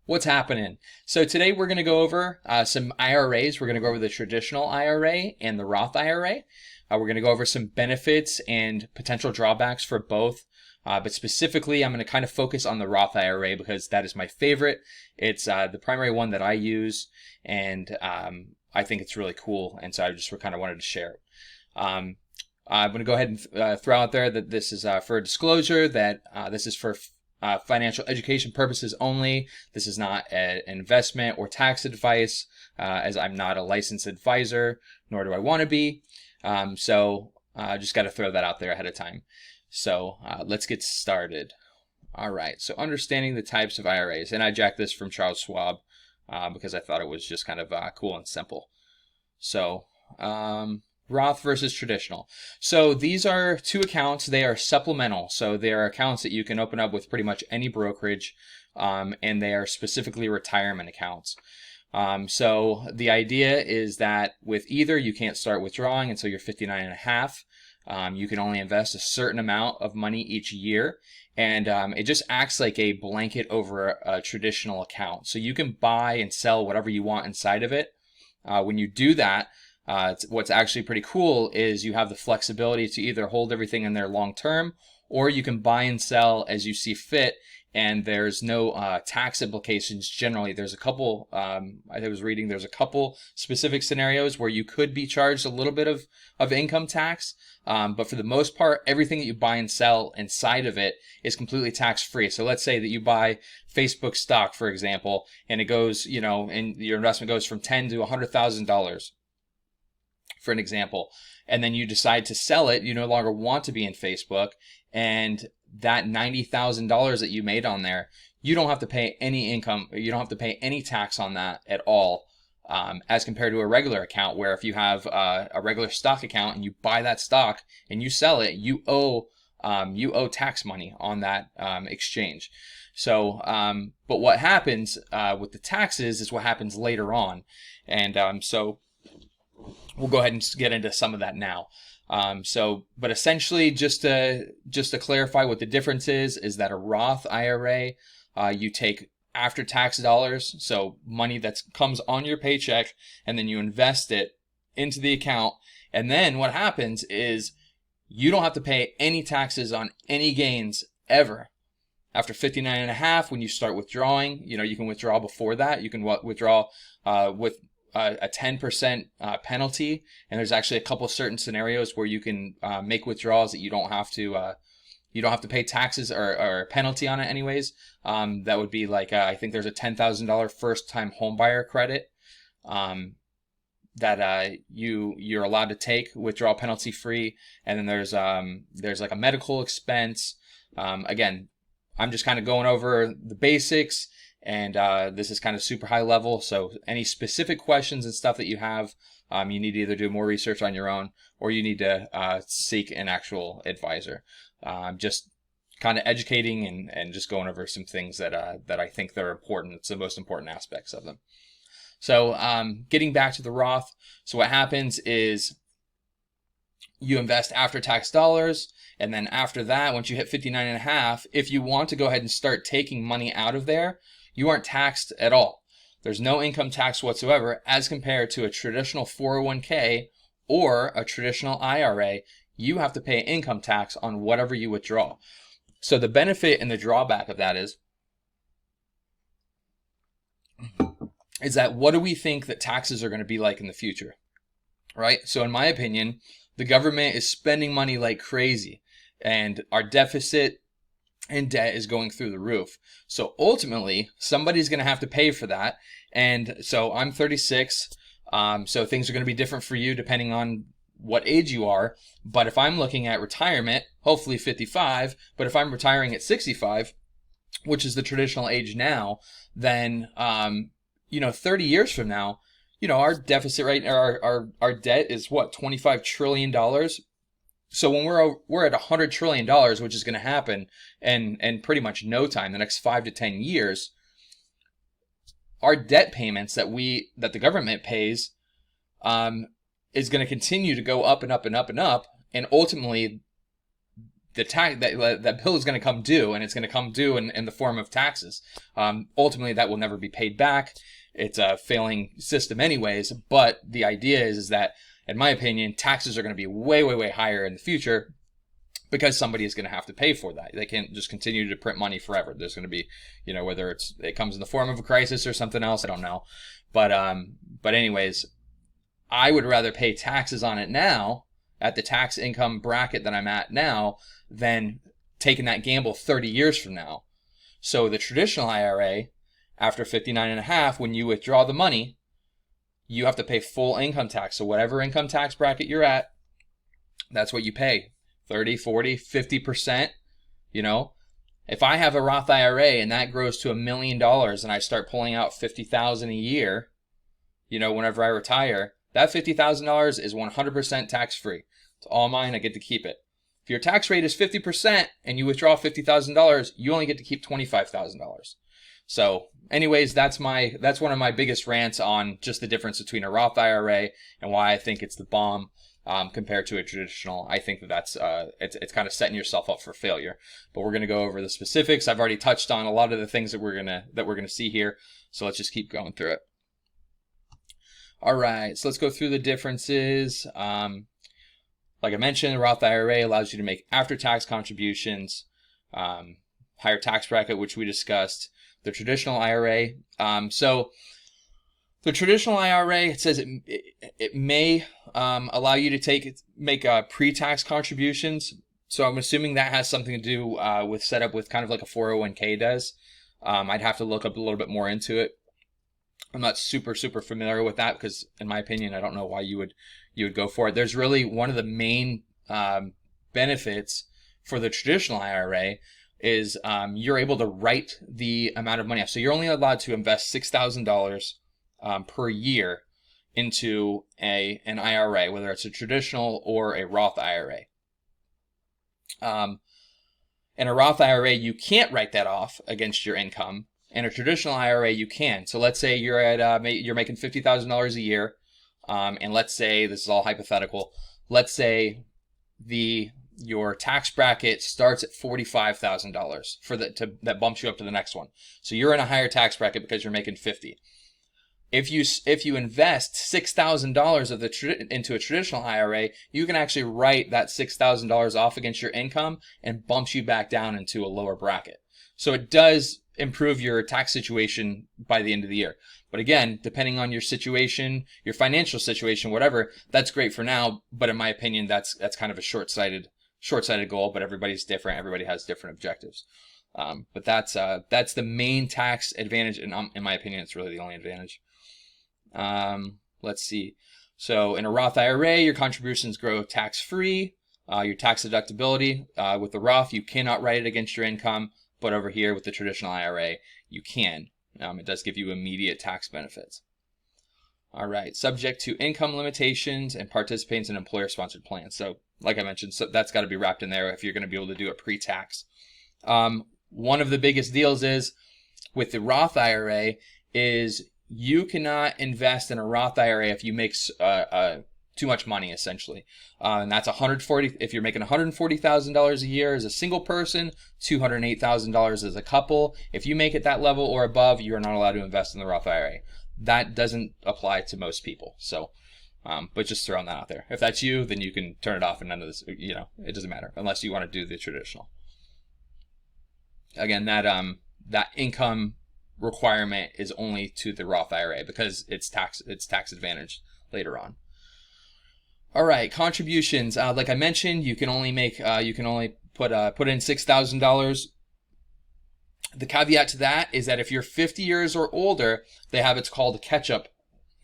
What's happening? So today we're going to go over some IRAs. We're going to go over the traditional IRA and the Roth IRA. We're going to go over some benefits and potential drawbacks for both. But specifically, I'm going to kind of focus on the Roth IRA because that is my favorite. It's the primary one that I use, and I think it's really cool. And so I just kind of wanted to share it. I'm going to go ahead and throw out there that this is for a disclosure, that this is for financial education purposes only. This is not an investment or tax advice, as I'm not a licensed advisor, nor do I want to be. So just got to throw that out there ahead of time. So let's get started. All right, so understanding the types of IRAs, and I jacked this from Charles Schwab because I thought it was just kind of cool and simple. So Roth versus traditional. So these are two accounts. They are supplemental. So they are accounts that you can open up with pretty much any brokerage, and they are specifically retirement accounts. So the idea is that with either, you can't start withdrawing until you're 59 and a half. You can only invest a certain amount of money each year, and it just acts like a blanket over a traditional account. So you can buy and sell whatever you want inside of it. When you do that, what's actually pretty cool is you have the flexibility to either hold everything in there long term, or you can buy and sell as you see fit, and there's no tax implications generally. There's a couple, I was reading, there's a couple specific scenarios where you could be charged a little bit of income tax, but for the most part, everything that you buy and sell inside of it is completely tax free. So let's say that you buy Facebook stock, for example, and it goes, and your investment goes from $10,000 to $100,000. For an example, and then you decide to sell it, you no longer want to be in Facebook, and that $90,000 that you made on there, you don't have to pay any income, you don't have to pay any tax on that at all, as compared to a regular account, where if you have a regular stock account and you buy that stock and you sell it, you owe tax money on that exchange. So, but what happens with the taxes is what happens later on, and so we'll go ahead and get into some of that now. But essentially, just to clarify what the difference is that a Roth IRA, you take after-tax dollars, so money that comes on your paycheck, and then you invest it into the account. And then what happens is you don't have to pay any taxes on any gains ever. After 59 and a half, when you start withdrawing, you can withdraw before that. You can withdraw with a 10% penalty, and there's actually a couple of certain scenarios where you can make withdrawals that you don't have to pay taxes or a penalty on it anyways. That would be like I think there's a $10,000 first-time homebuyer credit that you're allowed to take, withdraw penalty free, and then there's like a medical expense. Again, I'm just kind of going over the basics. And this is kind of super high level. So any specific questions and stuff that you have, you need to either do more research on your own, or you need to seek an actual advisor. Just kind of educating and just going over some things that I think they're important. It's the most important aspects of them. So getting back to the Roth. So what happens is you invest after tax dollars. And then after that, once you hit 59 and a half, if you want to go ahead and start taking money out of there, you aren't taxed at all. There's no income tax whatsoever as compared to a traditional 401k or a traditional IRA. You have to pay income tax on whatever you withdraw. So the benefit and the drawback of that is that what do we think that taxes are going to be like in the future, right? So in my opinion, the government is spending money like crazy, and our deficit and debt is going through the roof. So ultimately, somebody's going to have to pay for that. And so I'm 36. So things are going to be different for you depending on what age you are. But if I'm looking at retirement, hopefully 55, but if I'm retiring at 65, which is the traditional age now, then, 30 years from now, our deficit rate, our debt is what, $25 trillion. So when we're at $100 trillion, which is going to happen in pretty much no time, the next 5 to 10 years, our debt payments that the government pays is going to continue to go up and up and up and up, and ultimately that bill is going to come due, and it's going to come due in the form of taxes. Ultimately, that will never be paid back. It's a failing system anyways, but the idea is that, in my opinion, taxes are going to be way, way, way higher in the future because somebody is going to have to pay for that. They can't just continue to print money forever. There's going to be, whether it comes in the form of a crisis or something else, I don't know. But anyways, I would rather pay taxes on it now at the tax income bracket that I'm at now than taking that gamble 30 years from now. So the traditional IRA, after 59 and a half, when you withdraw the money, you have to pay full income tax. So whatever income tax bracket you're at, that's what you pay. 30, 40, 50%, If I have a Roth IRA and that grows to $1 million and I start pulling out $50,000 a year, whenever I retire, that $50,000 is 100% tax-free. It's all mine. I get to keep it. If your tax rate is 50% and you withdraw $50,000, you only get to keep $25,000. So anyways, that's one of my biggest rants on just the difference between a Roth IRA and why I think it's the bomb compared to a traditional. I think that's it's kind of setting yourself up for failure. But we're going to go over the specifics. I've already touched on a lot of the things that we're gonna see here. So let's just keep going through it. All right, so let's go through the differences. Like I mentioned, the Roth IRA allows you to make after-tax contributions, higher tax bracket, which we discussed. The traditional IRA, so the traditional IRA, it says it may allow you to make pre-tax contributions. So I'm assuming that has something to do with setup with kind of like a 401k does. I'd have to look up a little bit more into it. I'm not super familiar with that because, in my opinion, I don't know why you would go for it. There's really one of the main benefits for the traditional IRA is you're able to write the amount of money off. So you're only allowed to invest $6,000 per year into an IRA, whether it's a traditional or a Roth IRA. In a Roth IRA, you can't write that off against your income. In a traditional IRA, you can. So let's say you're making $50,000 a year, and let's say, this is all hypothetical, let's say your tax bracket starts at $45,000 that bumps you up to the next one. So you're in a higher tax bracket because you're making $50,000. If you invest $6,000 into a traditional IRA, you can actually write that $6,000 off against your income and bumps you back down into a lower bracket. So it does improve your tax situation by the end of the year. But again, depending on your situation, your financial situation, whatever, that's great for now. But in my opinion, that's kind of a short-sighted goal. But everybody's different. Everybody has different objectives. But that's the main tax advantage, and in my opinion, it's really the only advantage. Let's see. So in a Roth IRA, your contributions grow tax-free. Your tax deductibility with the Roth, you cannot write it against your income. But over here with the traditional IRA, you can. It does give you immediate tax benefits. All right, subject to income limitations and participates in employer-sponsored plans. So like I mentioned, so that's got to be wrapped in there if you're going to be able to do it pre-tax. One of the biggest deals is with the Roth IRA is you cannot invest in a Roth IRA if you make too much money, essentially. And that's if you're making $140,000 a year as a single person, $208,000 as a couple. If you make it that level or above, you're not allowed to invest in the Roth IRA. That doesn't apply to most people. So, but just throwing that out there. If that's you, then you can turn it off and none of this, it doesn't matter unless you want to do the traditional. Again, that income requirement is only to the Roth IRA because it's tax advantage later on. All right, contributions. Like I mentioned, you can only put in $6,000. The caveat to that is that if you're 50 years or older, they have it's called a catch-up.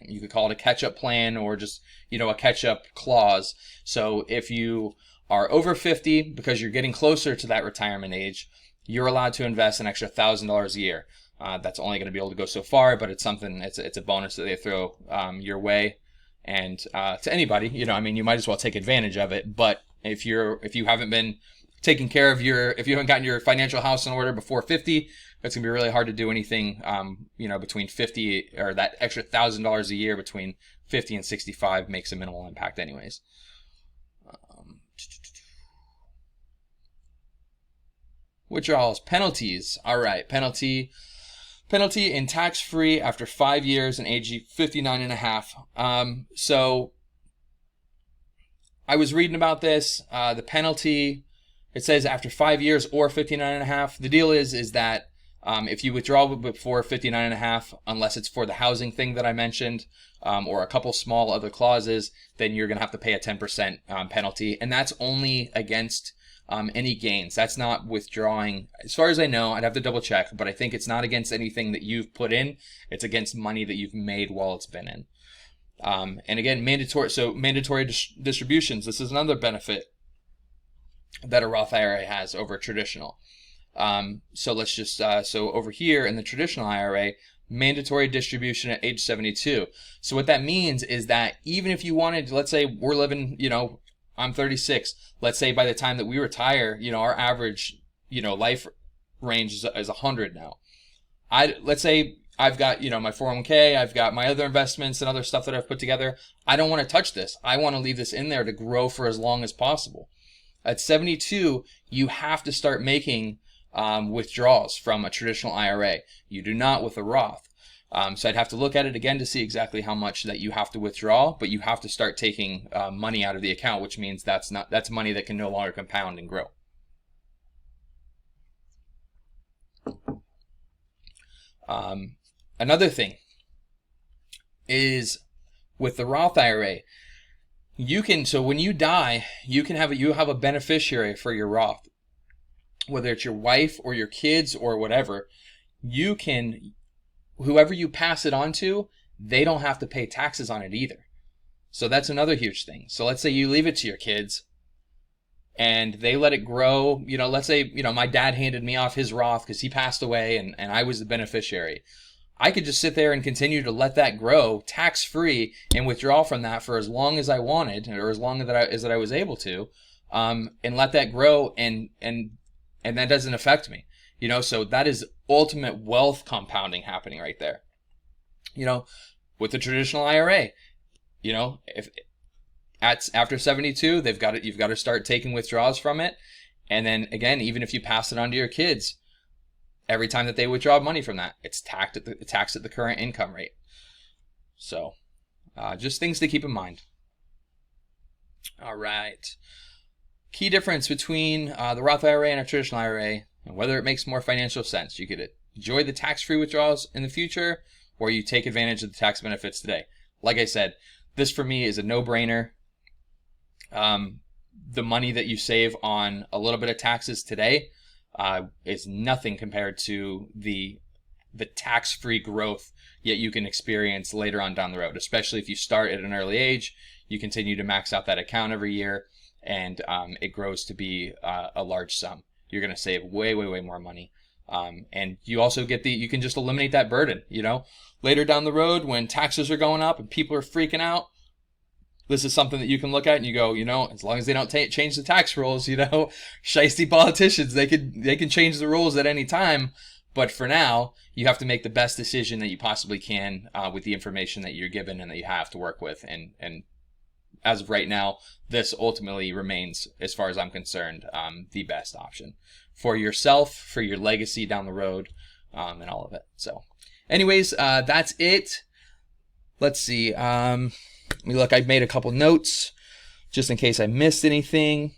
You could call it a catch-up plan or just a catch-up clause. So if you are over 50 because you're getting closer to that retirement age, you're allowed to invest an extra $1,000 a year. That's only going to be able to go so far, but it's something. It's a bonus that they throw your way. And to anybody, you might as well take advantage of it. But if you haven't been taking care of if you haven't gotten your financial house in order before 50, it's gonna be really hard to do anything. Between 50 or that extra $1,000 a year between 50 and 65 makes a minimal impact, anyways. Withdrawals, penalties. All right, penalty and tax-free after 5 years and age 59 and a half. So I was reading about this. The penalty, it says after 5 years or 59 and a half. The deal is that if you withdraw before 59 and a half, unless it's for the housing thing that I mentioned, or a couple small other clauses, then you're going to have to pay a 10% penalty. And that's only against any gains. That's not withdrawing. As far as I know, I'd have to double check, but I think it's not against anything that you've put in. It's against money that you've made while it's been in. And again, mandatory distributions. This is another benefit that a Roth IRA has over a traditional. So let's just, so over here in the traditional IRA, mandatory distribution at age 72. So what that means is that even if you wanted, let's say we're living, I'm 36. Let's say by the time that we retire, our average, life range is 100 now. Let's say I've got, my 401k, I've got my other investments and other stuff that I've put together. I don't want to touch this. I want to leave this in there to grow for as long as possible. At 72, you have to start making withdrawals from a traditional IRA. You do not with a Roth. So I'd have to look at it again to see exactly how much that you have to withdraw, but you have to start taking money out of the account, which means that's money that can no longer compound and grow. Another thing is with the Roth IRA, so when you die, you have a beneficiary for your Roth, whether it's your wife or your kids or whatever. Whoever you pass it on to, they don't have to pay taxes on it either. So that's another huge thing. So let's say you leave it to your kids and they let it grow. Let's say, my dad handed me off his Roth because he passed away and I was the beneficiary. I could just sit there and continue to let that grow tax-free and withdraw from that for as long as I wanted, or as long as I was able to, and let that grow, and that doesn't affect me. So that is ultimate wealth compounding happening right there. With the traditional IRA, if after 72, you've got to start taking withdrawals from it. And then again, even if you pass it on to your kids, every time that they withdraw money from that, it's taxed at the current income rate. So just things to keep in mind. All right. Key difference between the Roth IRA and a traditional IRA, and whether it makes more financial sense. You could enjoy the tax-free withdrawals in the future, or you take advantage of the tax benefits today. Like I said, this for me is a no-brainer. The money that you save on a little bit of taxes today is nothing compared to the tax-free growth yet you can experience later on down the road, especially if you start at an early age. You continue to max out that account every year, and it grows to be a large sum. You're going to save way, way, way more money. And you also you can just eliminate that burden, later down the road when taxes are going up and people are freaking out. This is something that you can look at and you go, as long as they don't change the tax rules, shiesty politicians, they can change the rules at any time. But for now, you have to make the best decision that you possibly can with the information that you're given and that you have to work with. And as of right now, this ultimately remains, as far as I'm concerned, the best option for yourself, for your legacy down the road, and all of it. So anyways, that's it. Let's see. Let me look. I've made a couple notes just in case I missed anything.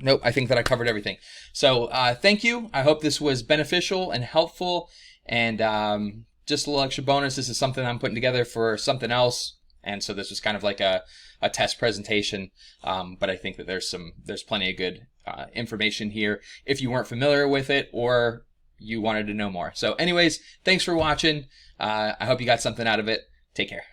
Nope, I think that I covered everything. So thank you. I hope this was beneficial and helpful. And just a little extra bonus. This is something I'm putting together for something else. And so this was kind of like a test presentation. But I think that there's plenty of good information here if you weren't familiar with it or you wanted to know more. So anyways, thanks for watching. I hope you got something out of it. Take care.